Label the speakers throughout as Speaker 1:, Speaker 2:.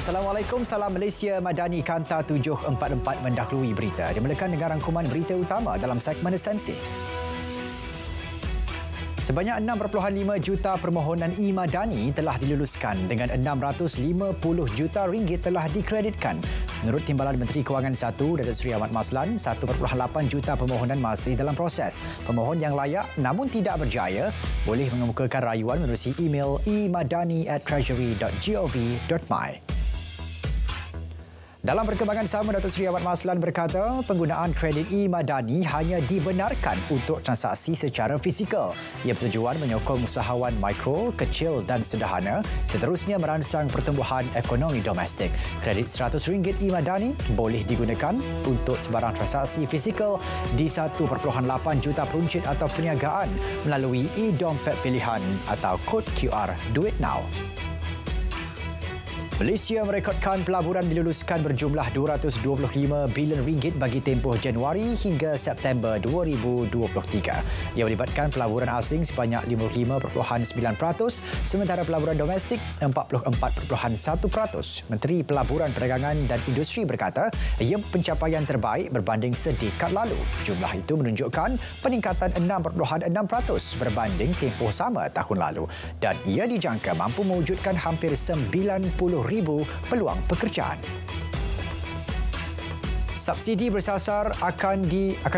Speaker 1: Assalamualaikum, salam Malaysia Madani Kanta 744 mendahului berita. Dimulakan dengan rangkuman berita utama dalam segmen esensi. Sebanyak 6.5 juta permohonan e-Madani telah diluluskan dengan 650 juta ringgit telah dikreditkan. Menurut Timbalan Menteri Kewangan 1, Datuk Seri Ahmad Maslan, 1.8 juta permohonan masih dalam proses. Pemohon yang layak namun tidak berjaya boleh mengemukakan rayuan menerusi email emadani@treasury.gov.my. Dalam perkembangan sama, Datuk Seri Ahmad Maslan berkata penggunaan kredit e-Madani hanya dibenarkan untuk transaksi secara fizikal. Ia bertujuan menyokong usahawan mikro, kecil dan sederhana, seterusnya merangsang pertumbuhan ekonomi domestik. Kredit RM100 e-Madani boleh digunakan untuk sebarang transaksi fizikal di 1.8 juta peruncit atau perniagaan melalui e-dompet pilihan atau kod QR Duit Now. Malaysia merekodkan pelaburan diluluskan berjumlah RM225 bilion bagi tempoh Januari hingga September 2023. Ia melibatkan pelaburan asing sebanyak 55.9%, sementara pelaburan domestik 44.1%. Menteri Pelaburan Perdagangan dan Industri berkata ia pencapaian terbaik berbanding sedekad lalu. Jumlah itu menunjukkan peningkatan 6.6% berbanding tempoh sama tahun lalu dan ia dijangka mampu mewujudkan hampir 90,000 peluang pekerjaan. Subsidi bersasar akan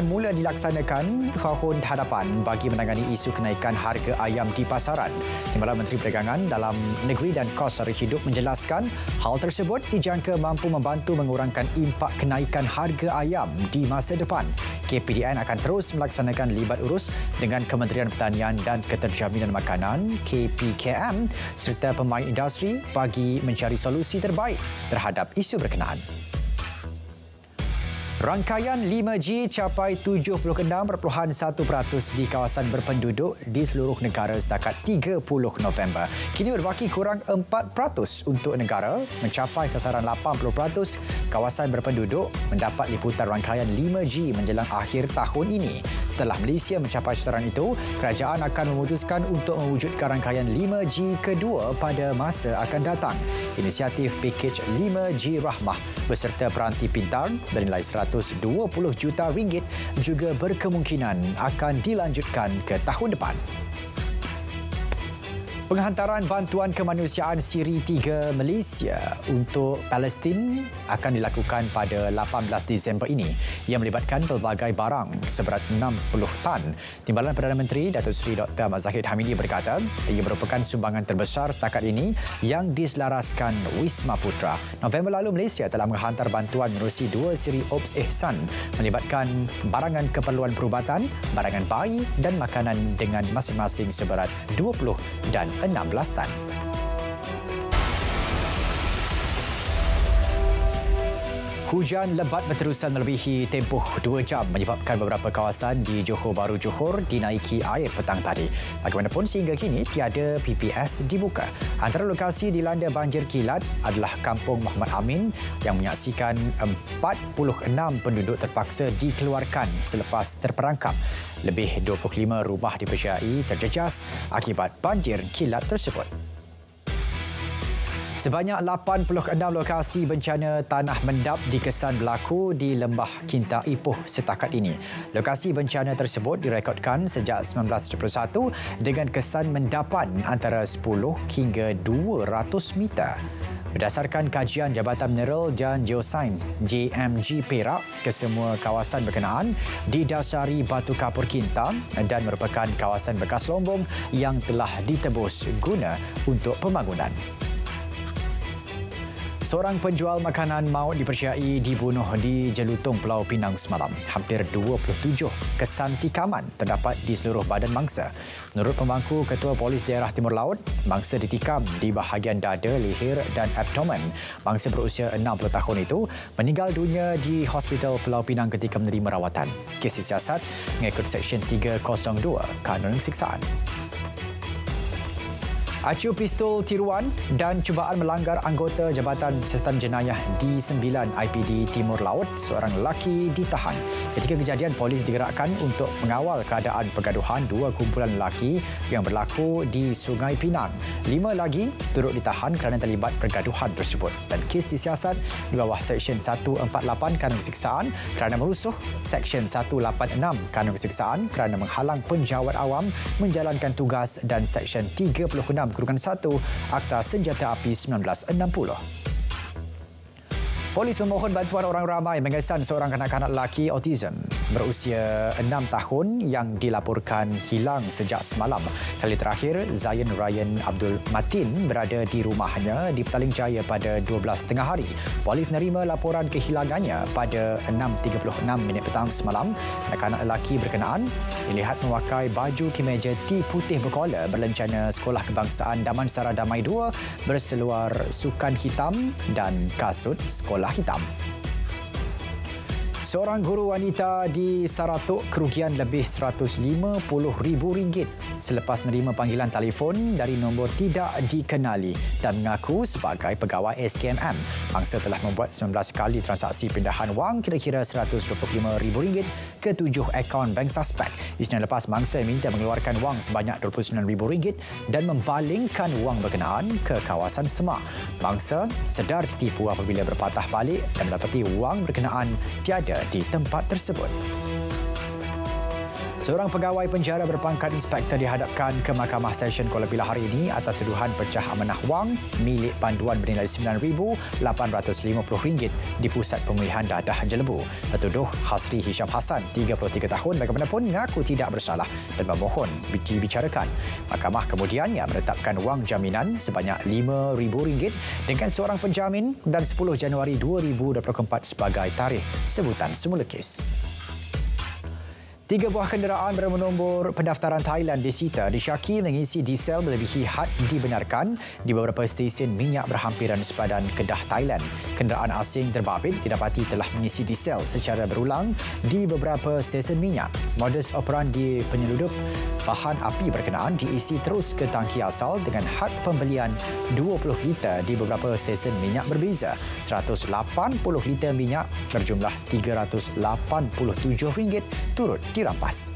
Speaker 1: mula dilaksanakan tahun hadapan bagi menangani isu kenaikan harga ayam di pasaran. Timbalan Menteri Perdagangan Dalam Negeri dan Kos Sara Hidup menjelaskan hal tersebut dijangka mampu membantu mengurangkan impak kenaikan harga ayam di masa depan. KPDN akan terus melaksanakan libat urus dengan Kementerian Pertanian dan Keterjaminan Makanan KPKM serta pemain industri bagi mencari solusi terbaik terhadap isu berkenaan. Rangkaian 5G capai 76.1% di kawasan berpenduduk di seluruh negara setakat 30 November. Kini berbaki kurang 4% untuk negara mencapai sasaran 80% kawasan berpenduduk mendapat liputan rangkaian 5G menjelang akhir tahun ini. Setelah Malaysia mencapai sasaran itu, kerajaan akan memutuskan untuk mewujudkan rangkaian 5G kedua pada masa akan datang. Inisiatif pakej 5G Rahmah beserta peranti pintar bernilai RM120 juta juga berkemungkinan akan dilanjutkan ke tahun depan. Penghantaran bantuan kemanusiaan Siri 3 Malaysia untuk Palestin akan dilakukan pada 18 Disember ini. Ia melibatkan pelbagai barang seberat 60 tan. Timbalan Perdana Menteri Datuk Seri Dr. Ahmad Zahid Hamidi berkata ia merupakan sumbangan terbesar setakat ini yang diselaraskan Wisma Putra. November lalu Malaysia telah menghantar bantuan menerusi 2 siri Ops Ihsan melibatkan barangan keperluan perubatan, barangan bayi dan makanan dengan masing-masing seberat 20 dan 16 tan. Hujan lebat berterusan melebihi tempoh 2 jam menyebabkan beberapa kawasan di Johor Bahru Johor dinaiki air petang tadi. Bagaimanapun sehingga kini tiada PPS dibuka. Antara lokasi dilanda banjir kilat adalah Kampung Muhammad Amin yang menyaksikan 46 penduduk terpaksa dikeluarkan selepas terperangkap. Lebih 25 rumah dipercayai terjejas akibat banjir kilat tersebut. Sebanyak 86 lokasi bencana tanah mendap dikesan berlaku di Lembah Kinta Ipoh setakat ini. Lokasi bencana tersebut direkodkan sejak 1971 dengan kesan mendapan antara 10 hingga 200 meter. Berdasarkan kajian Jabatan Mineral dan Geosains JMG Perak, kesemua kawasan berkenaan didasari batu kapur kinta dan merupakan kawasan bekas lombong yang telah ditebus guna untuk pembangunan. Seorang penjual makanan maut dipercayai dibunuh di Jelutong, Pulau Pinang semalam. Hampir 27 kesan tikaman terdapat di seluruh badan mangsa. Menurut pemangku Ketua Polis Daerah Timur Laut, mangsa ditikam di bahagian dada, leher dan abdomen. Mangsa berusia 60 tahun itu meninggal dunia di Hospital Pulau Pinang ketika menerima rawatan. Kes disiasat mengikut Seksyen 302 Kanun Siksaan. Acu pistol tiruan dan cubaan melanggar anggota Jabatan Siasatan Jenayah D9 IPD Timur Laut, seorang lelaki ditahan. Ketika kejadian, polis digerakkan untuk mengawal keadaan pergaduhan dua kumpulan lelaki yang berlaku di Sungai Pinang. 5 lagi turut ditahan kerana terlibat pergaduhan tersebut dan kes disiasat di bawah Seksyen 148 Kanun Keseksaan kerana merusuh, Seksyen 186 Kanun Keseksaan kerana menghalang penjawat awam menjalankan tugas dan Seksyen 36 Kurungan 1 Akta Senjata Api 1960. Polis memohon bantuan orang ramai mengesan seorang kanak-kanak lelaki autism berusia 6 tahun yang dilaporkan hilang sejak semalam. Kali terakhir, Zayan Ryan Abdul Matin berada di rumahnya di Petaling Jaya pada 12 tengah hari. Polis menerima laporan kehilangannya pada 6.36 petang semalam. Kanak-kanak lelaki berkenaan dilihat memakai baju kemeja T putih berkola berlencana Sekolah Kebangsaan Damansara Damai 2 berseluar sukan hitam dan kasut sekolah hitam. Seorang guru wanita disaratuk kerugian lebih RM150,000 selepas menerima panggilan telefon dari nombor tidak dikenali dan mengaku sebagai pegawai SKMM. Mangsa telah membuat 19 kali transaksi pindahan wang kira-kira RM125,000 ke 7 akaun bank suspek. Isnin lepas, mangsa minta mengeluarkan wang sebanyak RM29,000 dan membalingkan wang berkenaan ke kawasan Semak. Mangsa sedar ditipu apabila berpatah balik dan mendapati wang berkenaan tiada di tempat tersebut. Seorang pegawai penjara berpangkat inspektor dihadapkan ke Mahkamah Session Kuala Pilah hari ini atas tuduhan pecah amanah wang milik panduan bernilai RM9,850 di Pusat Pemulihan Dadah Jelebu. Tertuduh Hasri Hisham Hassan, 33 tahun, bagaimanapun mengaku tidak bersalah dan memohon dibicarakan. Mahkamah kemudiannya menetapkan wang jaminan sebanyak RM5,000 dengan seorang penjamin dan 10 Januari 2024 sebagai tarikh sebutan semula kes. 3 buah kenderaan bernombor pendaftaran Thailand disita disyaki mengisi diesel melebihi had dibenarkan di beberapa stesen minyak berhampiran sepadan Kedah, Thailand. Kenderaan asing terbabit didapati telah mengisi diesel secara berulang di beberapa stesen minyak. Modus operandi penyeludup bahan api berkenaan diisi terus ke tangki asal dengan had pembelian 20 liter di beberapa stesen minyak berbeza. 180 liter minyak berjumlah RM387 turut dirampas.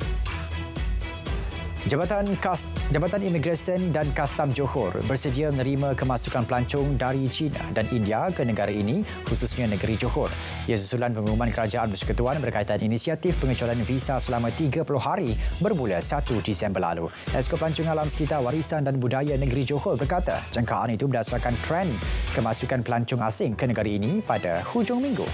Speaker 1: Jabatan Imigresen dan Kastam Johor bersedia menerima kemasukan pelancong dari China dan India ke negara ini, khususnya negeri Johor. Ia susulan pengumuman Kerajaan Persekutuan berkaitan inisiatif pengecualian visa selama 30 hari bermula 1 Disember lalu. Esko Pelancongan Alam Sekitar, Warisan dan Budaya Negeri Johor berkata jangkaan itu berdasarkan trend kemasukan pelancong asing ke negara ini pada hujung minggu.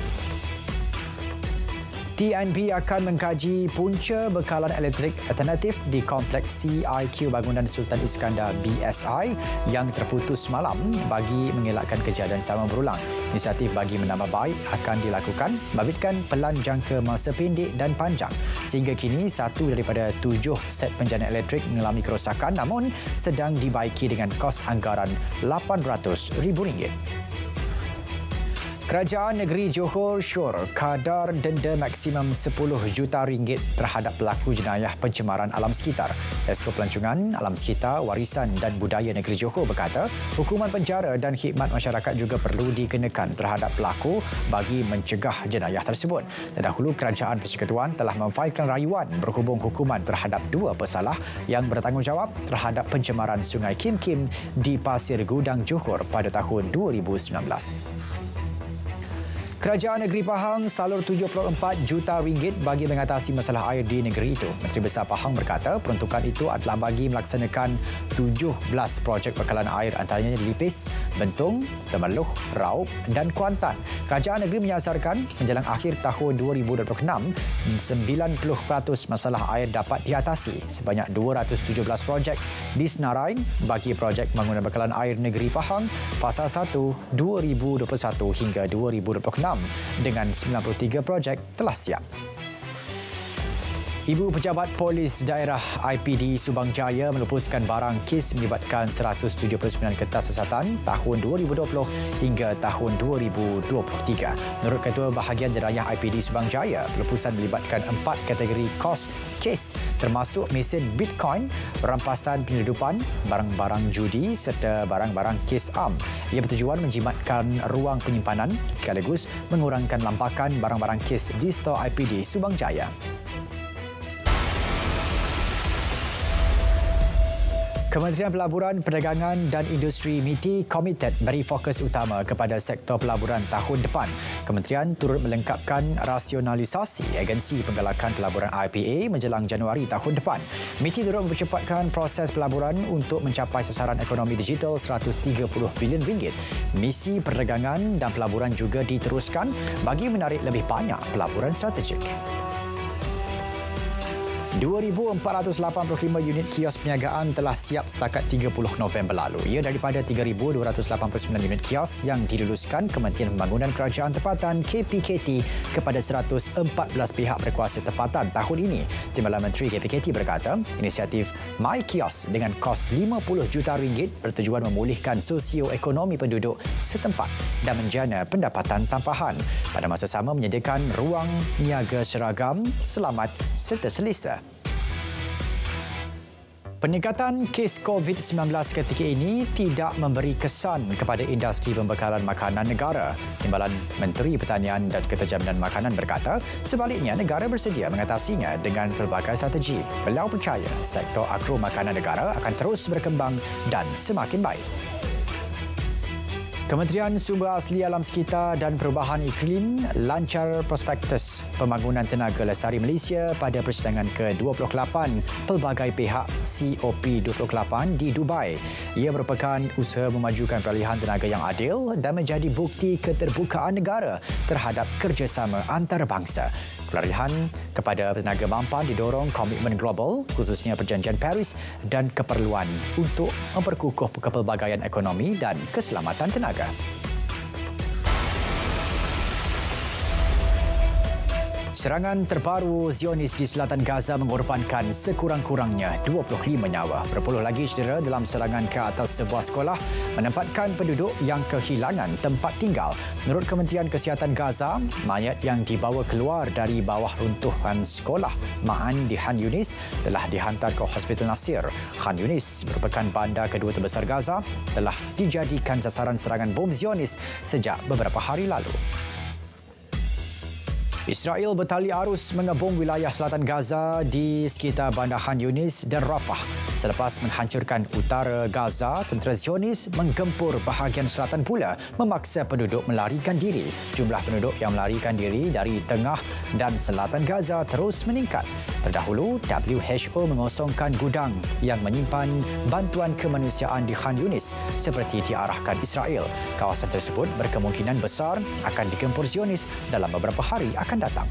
Speaker 1: TNB akan mengkaji punca bekalan elektrik alternatif di Kompleks CIQ Bangunan Sultan Iskandar BSI yang terputus semalam bagi mengelakkan kejadian sama berulang. Inisiatif bagi menambah baik akan dilakukan babitkan pelan jangka masa pendek dan panjang. Sehingga kini 1 daripada 7 set penjana elektrik mengalami kerosakan namun sedang dibaiki dengan kos anggaran RM800,000. Kerajaan Negeri Johor syor kadar denda maksimum RM10 juta terhadap pelaku jenayah pencemaran alam sekitar. Esko Pelancongan Alam Sekitar, Warisan dan Budaya Negeri Johor berkata, hukuman penjara dan khidmat masyarakat juga perlu dikenakan terhadap pelaku bagi mencegah jenayah tersebut. Terdahulu, Kerajaan Persekutuan telah memfailkan rayuan berhubung hukuman terhadap 2 pesalah yang bertanggungjawab terhadap pencemaran Sungai Kim Kim di Pasir Gudang Johor pada tahun 2019. Kerajaan Negeri Pahang salur RM74 juta bagi mengatasi masalah air di negeri itu. Menteri Besar Pahang berkata peruntukan itu adalah bagi melaksanakan 17 projek bekalan air antaranya di Lipis, Bentung, Temerloh, Raub dan Kuantan. Kerajaan negeri menyasarkan menjelang akhir tahun 2026, 90% masalah air dapat diatasi. Sebanyak 217 projek disenarai bagi projek bangunan bekalan air negeri Pahang Fasa 1 2021 hingga 2026 dengan 93 projek telah siap. Ibu Pejabat Polis Daerah IPD Subang Jaya melupuskan barang kes melibatkan 179 kertas siasatan tahun 2020 hingga tahun 2023. Menurut Ketua Bahagian Jenayah IPD Subang Jaya, pelupusan melibatkan 4 kategori kos kes termasuk mesin Bitcoin, perampasan penyelundupan, barang-barang judi serta barang-barang kes am. Ia bertujuan menjimatkan ruang penyimpanan sekaligus mengurangkan lampakan barang-barang kes di stor IPD Subang Jaya. Kementerian Pelaburan, Perdagangan dan Industri MITI komited beri fokus utama kepada sektor pelaburan tahun depan. Kementerian turut melengkapkan rasionalisasi agensi penggalakan pelaburan IPA menjelang Januari tahun depan. MITI turut mempercepatkan proses pelaburan untuk mencapai sasaran ekonomi digital RM130 bilion. Misi perdagangan dan pelaburan juga diteruskan bagi menarik lebih banyak pelaburan strategik. 2,485 unit kios perniagaan telah siap setakat 30 November lalu. Ia daripada 3,289 unit kios yang diluluskan Kementerian Pembangunan Kerajaan Tempatan KPKT kepada 114 pihak berkuasa tempatan tahun ini. Timbalan Menteri KPKT berkata, inisiatif My Kios dengan kos RM50 juta bertujuan memulihkan sosioekonomi penduduk setempat dan menjana pendapatan tampahan. Pada masa sama menyediakan ruang niaga seragam, selamat serta selesa. Peningkatan kes COVID-19 ketika ini tidak memberi kesan kepada industri pembekalan makanan negara. Timbalan Menteri Pertanian dan Keterjaminan Makanan berkata, sebaliknya negara bersedia mengatasinya dengan pelbagai strategi. Beliau percaya sektor agro makanan negara akan terus berkembang dan semakin baik. Kementerian Sumber Asli Alam Sekitar dan Perubahan Iklim lancar prospektus pembangunan tenaga lestari Malaysia pada persidangan ke-28 pelbagai pihak COP28 di Dubai. Ia merupakan usaha memajukan peralihan tenaga yang adil dan menjadi bukti keterbukaan negara terhadap kerjasama antarabangsa. Pelarihan kepada tenaga mampan didorong komitmen global, khususnya Perjanjian Paris dan keperluan untuk memperkukuh kepelbagaian ekonomi dan keselamatan tenaga. Serangan terbaru Zionis di selatan Gaza mengorbankan sekurang-kurangnya 25 nyawa. Berpuluh lagi cedera dalam serangan ke atas sebuah sekolah menempatkan penduduk yang kehilangan tempat tinggal. Menurut Kementerian Kesihatan Gaza, mayat yang dibawa keluar dari bawah runtuhan sekolah Ma'an di Khan Yunis telah dihantar ke Hospital Nasir. Khan Yunis merupakan bandar kedua terbesar Gaza, telah dijadikan sasaran serangan bom Zionis sejak beberapa hari lalu. Israel bertali arus mengebom wilayah selatan Gaza di sekitar bandar Khan Yunis dan Rafah. Selepas menghancurkan utara Gaza, tentera Zionis menggempur bahagian selatan pula memaksa penduduk melarikan diri. Jumlah penduduk yang melarikan diri dari tengah dan selatan Gaza terus meningkat. Terdahulu, WHO mengosongkan gudang yang menyimpan bantuan kemanusiaan di Khan Yunis seperti diarahkan Israel. Kawasan tersebut berkemungkinan besar akan digempur Zionis dalam beberapa hari akan datang.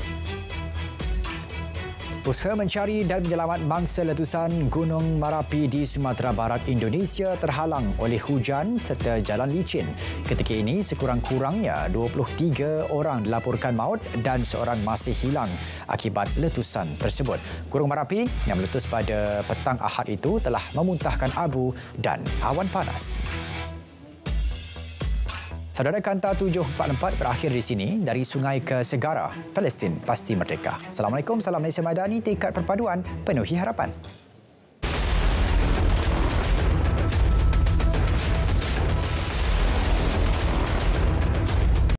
Speaker 1: Usaha mencari dan menyelamat mangsa letusan Gunung Merapi di Sumatera Barat Indonesia terhalang oleh hujan serta jalan licin. Ketika ini, sekurang-kurangnya 23 orang dilaporkan maut dan seorang masih hilang akibat letusan tersebut. Gunung Merapi yang meletus pada petang Ahad itu telah memuntahkan abu dan awan panas. Saudara, Kanta 744 berakhir di sini. Dari sungai ke segara, Palestin pasti merdeka. Assalamualaikum, salam Malaysia Madani, tekad perpaduan, penuhi harapan.